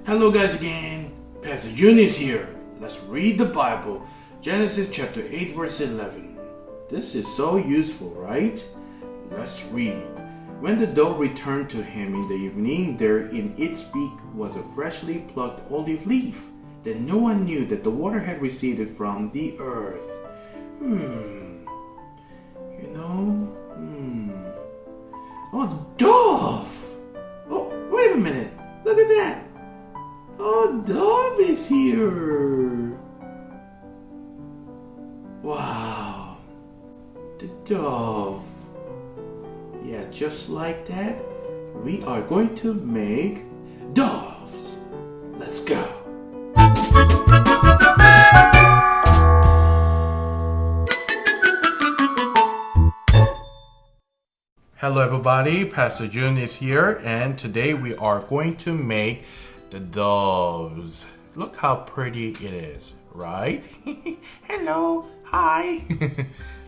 Hello guys again, Pastor Joon is here. Let's read the Bible. Genesis chapter 8 verse 11. This is so useful, right? Let's read. When the dove returned to him in the evening, there in its beak was a freshly plucked olive leaf. Then no one knew that the water had receded from the earth. Oh, the dove! Oh, wait a minute. Look at that. Oh, dove is here. Wow. The dove. Yeah, just like that, we are going to make doves. Let's go. Hello everybody, Pastor Joon is here, and today we are going to make the doves. Look how pretty it is, right? Hello, hi.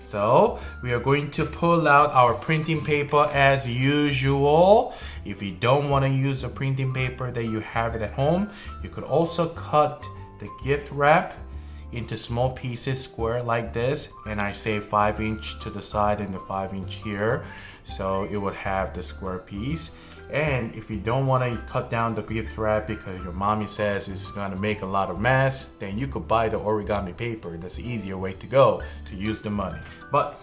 So we are going to pull out our printing paper as usual. If you don't want to use the printing paper that you have it at home, you could also cut the gift wrap into small pieces, square like this, and I say 5" to the side and the 5" here, so it would have the square piece. And if you don't want to cut down the gift wrap because your mommy says it's going to make a lot of mess, then you could buy the origami paper. That's the easier way to go to use the money. But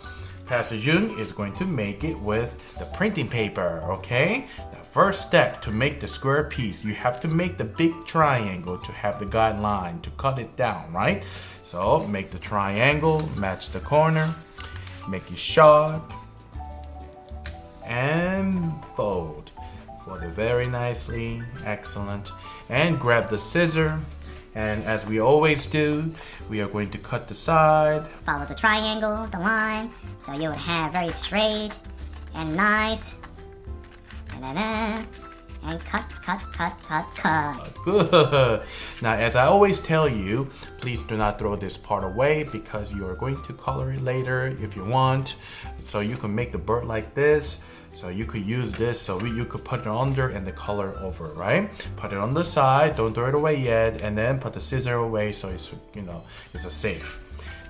Pastor Joon is going to make it with the printing paper, okay? The first step to make the square piece, you have to make the big triangle to have the guideline to cut it down, right? So make the triangle, match the corner, make it sharp, and fold. Fold it very nicely, excellent. And grab the scissor. And as we always do, we are going to cut the side. Follow the triangle, the line, so you would have very straight and nice. And cut. Good. Now, as I always tell you, please do not throw this part away because you are going to color it later if you want. So you can make the bird like this. So you could use this, so you could put it under and the color over, right? Put it on the side, don't throw it away yet, and then put the scissor away so it's, it's a safe.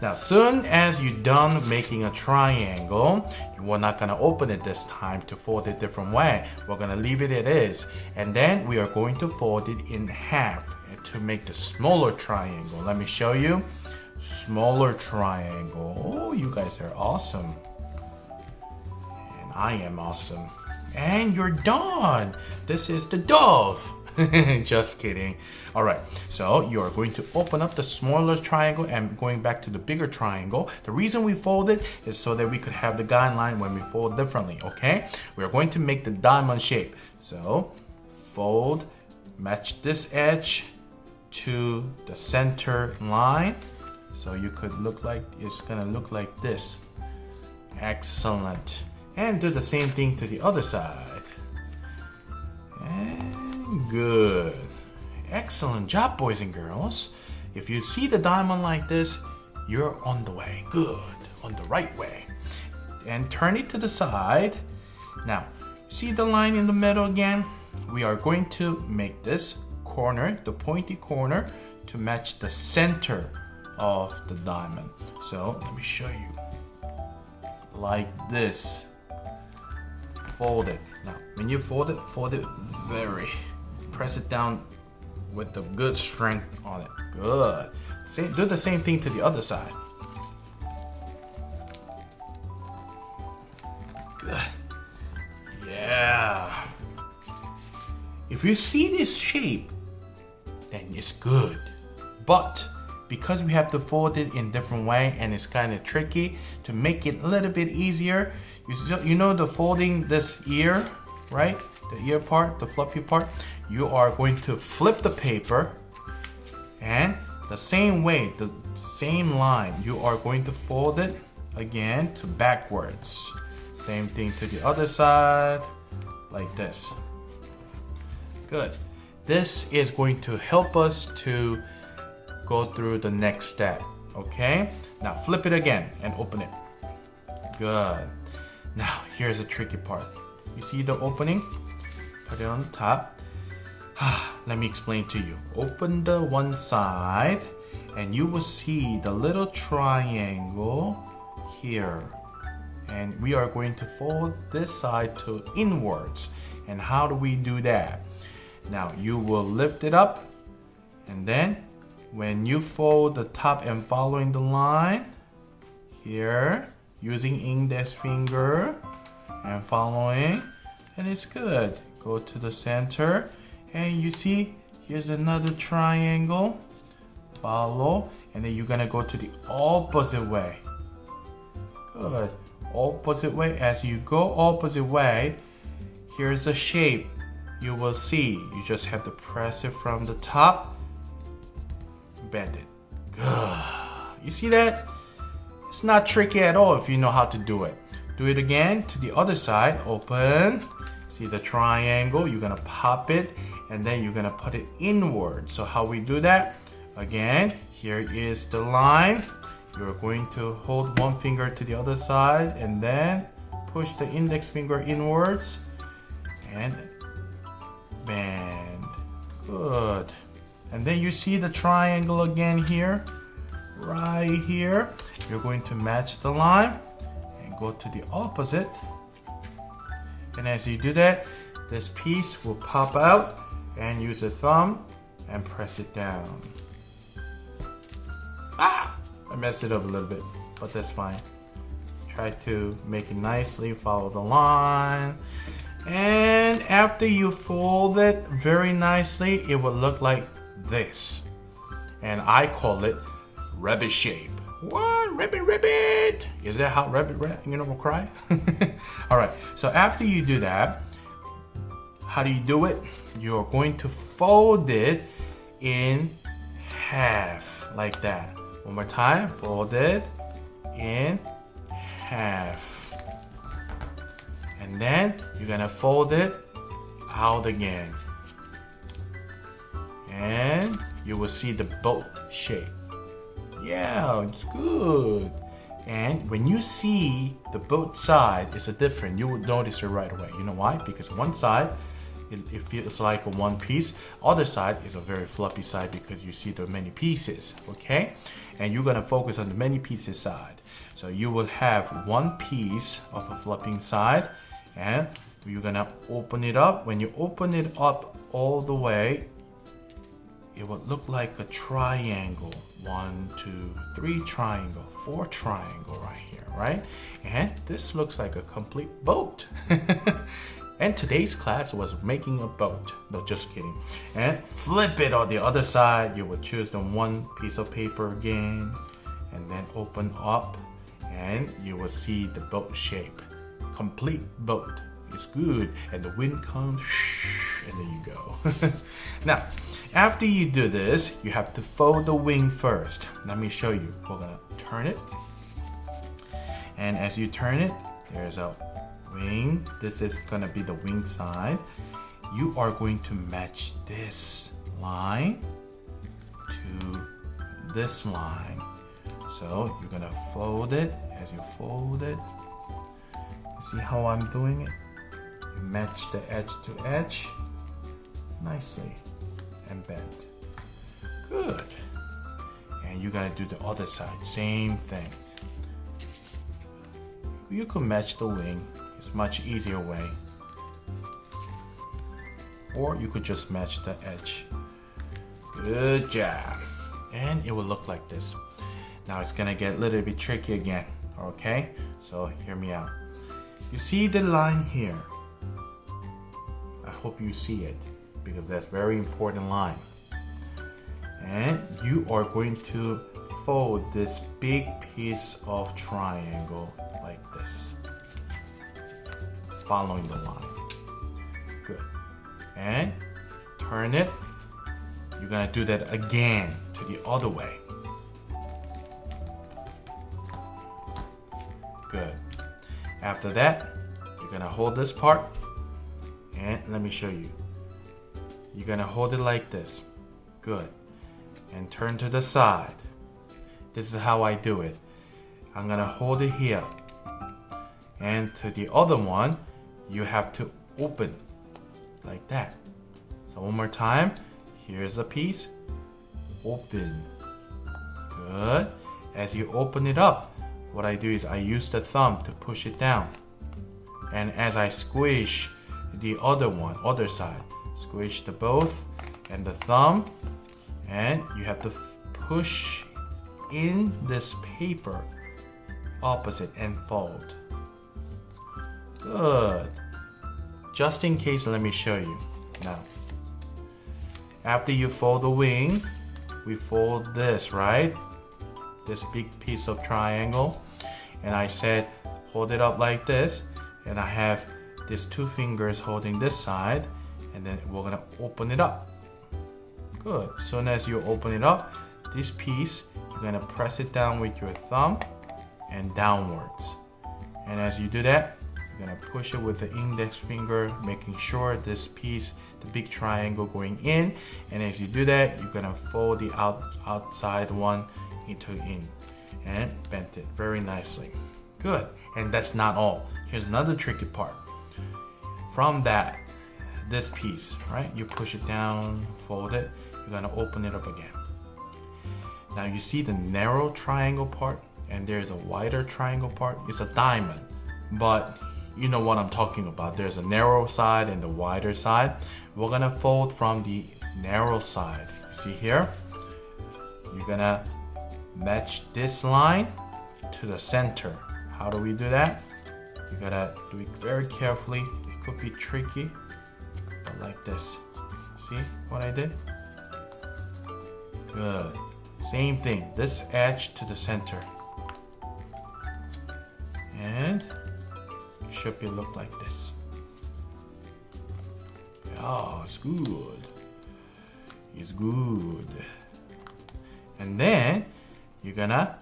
Now, soon as you're done making a triangle, we're not gonna open it this time to fold it different way. We're gonna leave it as is, and then we are going to fold it in half to make the smaller triangle. Let me show you. Smaller triangle. Oh, you guys are awesome. I am awesome. And you're done. This is the dove. Just kidding. All right, so you're going to open up the smaller triangle and going back to the bigger triangle. The reason we fold it is so that we could have the guideline when we fold differently, okay? We're going to make the diamond shape. So fold, match this edge to the center line. So you could look like, it's gonna look like this. Excellent. And do the same thing to the other side. And good. Excellent job, boys and girls. If you see the diamond like this, you're on the way. Good. On the right way. And turn it to the side. Now, see the line in the middle again? We are going to make this corner, the pointy corner, to match the center of the diamond. So, let me show you. Like this. Fold it. Now, when you fold it very. Press it down with the good strength on it. Good. Do the same thing to the other side. Good. Yeah. If you see this shape, then it's good. But because we have to fold it in different way and it's kind of tricky, to make it a little bit easier, you know the folding this ear, right? The ear part, the fluffy part, you are going to flip the paper and the same way, the same line, you are going to fold it again to backwards. Same thing to the other side, like this. Good. This is going to help us to go through the next step, okay? Now flip it again and open it. Good. Now here's the tricky part. You see the opening? Put it on the top. Let me explain to you. Open the one side and you will see the little triangle here. And we are going to fold this side to inwards. And how do we do that? Now you will lift it up, and then when you fold the top and following the line here, using index finger and following, and it's good. Go to the center and you see here's another triangle. Follow, and then you're gonna go to the opposite way. Good. Opposite way. As you go opposite way, here's a shape you will see. You just have to press it from the top, bend it. Good. You see that? It's not tricky at all if you know how to do it. Do it again to the other side. Open. See the triangle? You're gonna pop it and then you're gonna put it inward. So how we do that? Again, here is the line. You're going to hold one finger to the other side and then push the index finger inwards and bend. Good. And then you see the triangle again here, right here. You're going to match the line and go to the opposite. And as you do that, this piece will pop out, and use a thumb and press it down. I messed it up a little bit, but that's fine. Try to make it nicely, follow the line. And after you fold it very nicely, it will look like this. And I call it rabbit shape. What? Rabbit? Is that how rabbit will cry? Alright, so after you do that, how do you do it? You're going to fold it in half, like that. One more time, fold it in half. And then you're gonna fold it out again. And you will see the boat shape. Yeah, it's good. And when you see the both side is different, you would notice it right away. You know why? Because one side, it feels like a one piece. Other side is a very fluffy side because you see the many pieces, okay? And you're gonna focus on the many pieces side. So you will have one piece of a fluffing side, and you're gonna open it up. When you open it up all the way, it will look like a triangle. 1, 2, 3 triangle, 4 triangle right here, right? And this looks like a complete boat. And today's class was making a boat. No, just kidding. And flip it on the other side. You will choose the one piece of paper again, and then open up, and you will see the boat shape. Complete boat. It's good. And the wind comes, and there you go. Now, after you do this, you have to fold the wing first. Let me show you. We're gonna turn it. And as you turn it, there's a wing. This is gonna be the wing side. You are going to match this line to this line. So you're gonna fold it. As you fold it, see how I'm doing it? You match the edge to edge nicely and bend. Good. And you gotta do the other side. Same thing. You can match the wing. It's much easier way. Or you could just match the edge. Good job. And it will look like this. Now it's gonna get a little bit tricky again. Okay? So hear me out. You see the line here? I hope you see it, because that's very important line. And you are going to fold this big piece of triangle like this, following the line. Good. And turn it. You're gonna do that again to the other way. Good. After that, you're gonna hold this part, and let me show you. You're gonna hold it like this. Good. And turn to the side. This is how I do it. I'm gonna hold it here. And to the other one, you have to open like that. So one more time. Here's a piece. Open. Good. As you open it up, what I do is I use the thumb to push it down. And as I squish the other side, squish the both and the thumb, and you have to push in this paper opposite and fold. Good. Just in case, let me show you. Now, after you fold the wing, we fold this, right? This big piece of triangle. And I said, hold it up like this. And I have these two fingers holding this side. And then we're gonna open it up. Good. Soon as you open it up, this piece, you're gonna press it down with your thumb and downwards. And as you do that, you're gonna push it with the index finger, making sure this piece, the big triangle going in. And as you do that, you're gonna fold the outside one into in and bend it very nicely. Good. And that's not all. Here's another tricky part. From this piece, right? You push it down, fold it, you're gonna open it up again. Now you see the narrow triangle part and there's a wider triangle part. It's a diamond, but you know what I'm talking about. There's a narrow side and the wider side. We're gonna fold from the narrow side. See here? You're gonna match this line to the center. How do we do that? You gotta do it very carefully. It could be tricky, but like this. See what I did? Good. Same thing. This edge to the center. And it should be look like this. Oh, it's good. It's good. And then you're gonna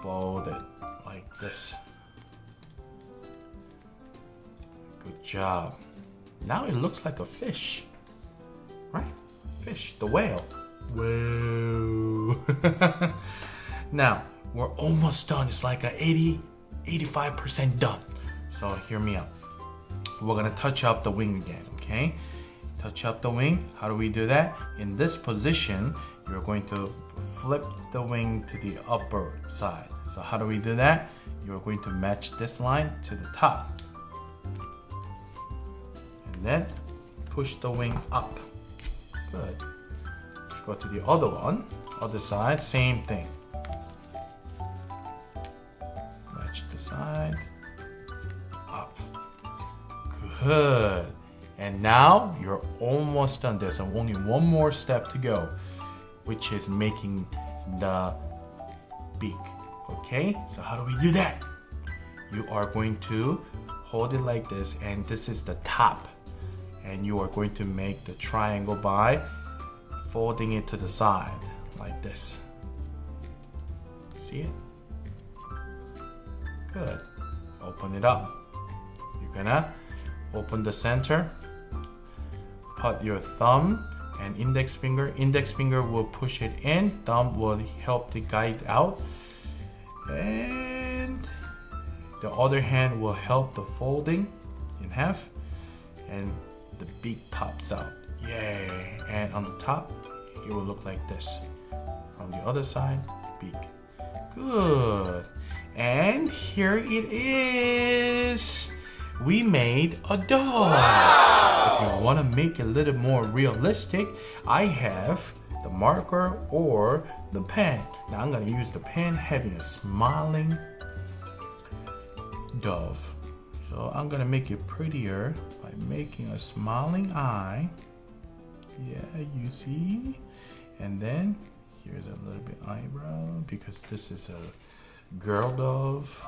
fold it like this. Good job. Now it looks like a fish, right? Fish, the whale. Whoa. Now we're almost done. It's like a 85% done. So hear me out. We're gonna touch up the wing again, okay? Touch up the wing. How do we do that? In this position, you're going to flip the wing to the upper side. So how do we do that? You're going to match this line to the top. And then push the wing up. Good. Go to the other one, other side, same thing. Match the side, up. Good. And now you're almost done. There's only one more step to go, which is making the beak. Okay, so how do we do that? You are going to hold it like this, and this is the top. And you are going to make the triangle by folding it to the side like this. See it? Good. Open it up. You're gonna open the center. Put your thumb and index finger. Index finger will push it in. Thumb will help to guide out. And the other hand will help the folding in half. And the beak pops out. Yay! And on the top, it will look like this. From the other side, beak. Good. And here it is. We made a dog. Wow. If you want to make it a little more realistic, I have the marker or the pen. Now I'm going to use the pen having a smiling dove. So I'm going to make it prettier by making a smiling eye. Yeah, you see? And then here's a little bit eyebrow because this is a girl dove.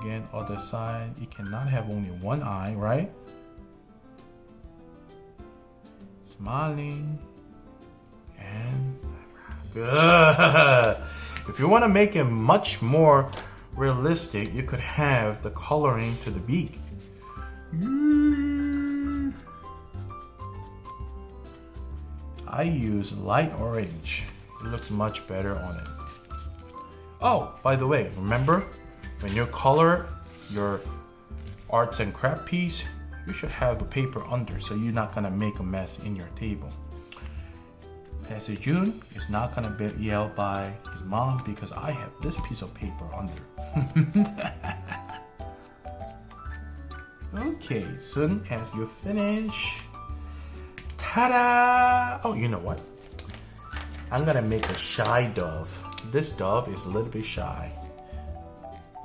Again, other side. You cannot have only one eye, right? Smiling. And good. If you want to make it much more realistic, you could have the coloring to the beak. I use light orange. It looks much better on it. Oh, by the way, remember when you color your arts and craft piece, you should have a paper under so you're not gonna make a mess in your table. Pastor Joon is not gonna be yelled by his mom because I have this piece of paper under. Okay, soon as you finish, ta-da! Oh, you know what? I'm gonna make a shy dove. This dove is a little bit shy.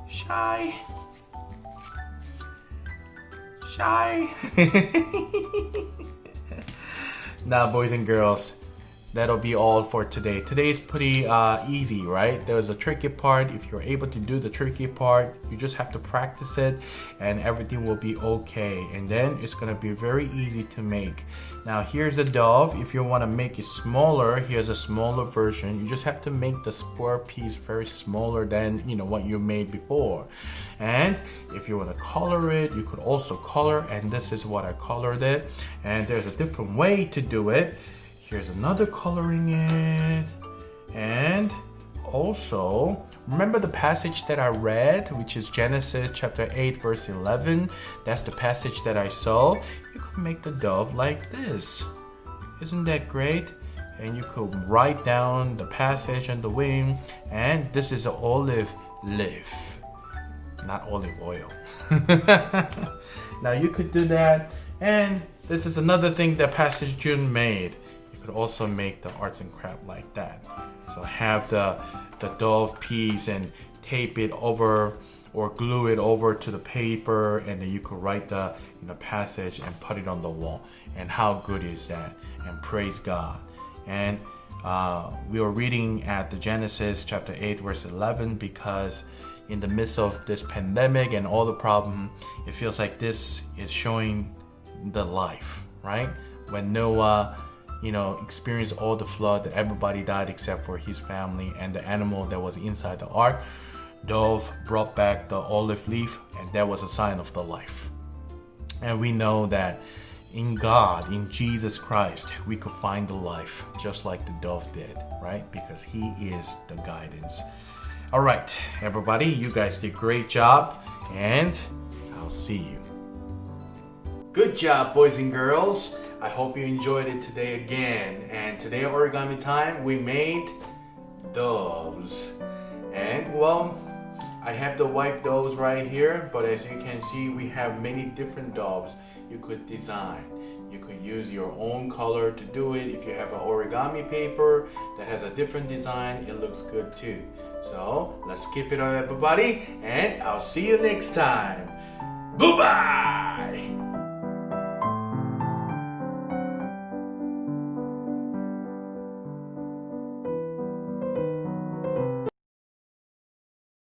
Shy. Now, boys and girls, that'll be all for today. Today's pretty easy, right? There's a tricky part. If you're able to do the tricky part, you just have to practice it and everything will be okay. And then it's gonna be very easy to make. Now here's a dove. If you wanna make it smaller, here's a smaller version. You just have to make the square piece very smaller than what you made before. And if you wanna color it, you could also color, and this is what I colored it. And there's a different way to do it. Here's another coloring it. And also, remember the passage that I read, which is Genesis chapter 8, verse 11? That's the passage that I saw. You could make the dove like this. Isn't that great? And you could write down the passage on the wing. And this is an olive leaf, not olive oil. Now you could do that. And this is another thing that Pastor Joon made. Could also make the arts and craft like that. So have the dove piece and tape it over or glue it over to the paper, and then you could write the passage and put it on the wall. And how good is that? And praise God. And we were reading at the Genesis chapter 8 verse 11 because in the midst of this pandemic and all the problem, it feels like this is showing the life, right? When Noah experienced all the flood, that everybody died except for his family and the animal that was inside the ark. Dove brought back the olive leaf, and that was a sign of the life. And we know that in God, in Jesus Christ, we could find the life just like the dove did, right? Because he is the guidance. All right, everybody, you guys did a great job, and I'll see you. Good job, boys and girls. I hope you enjoyed it today again. And today at Origami Time, we made doves. And well, I have the white doves right here, but as you can see, we have many different doves you could design. You could use your own color to do it. If you have an origami paper that has a different design, it looks good too. So let's keep it on, everybody, and I'll see you next time. Bye-bye!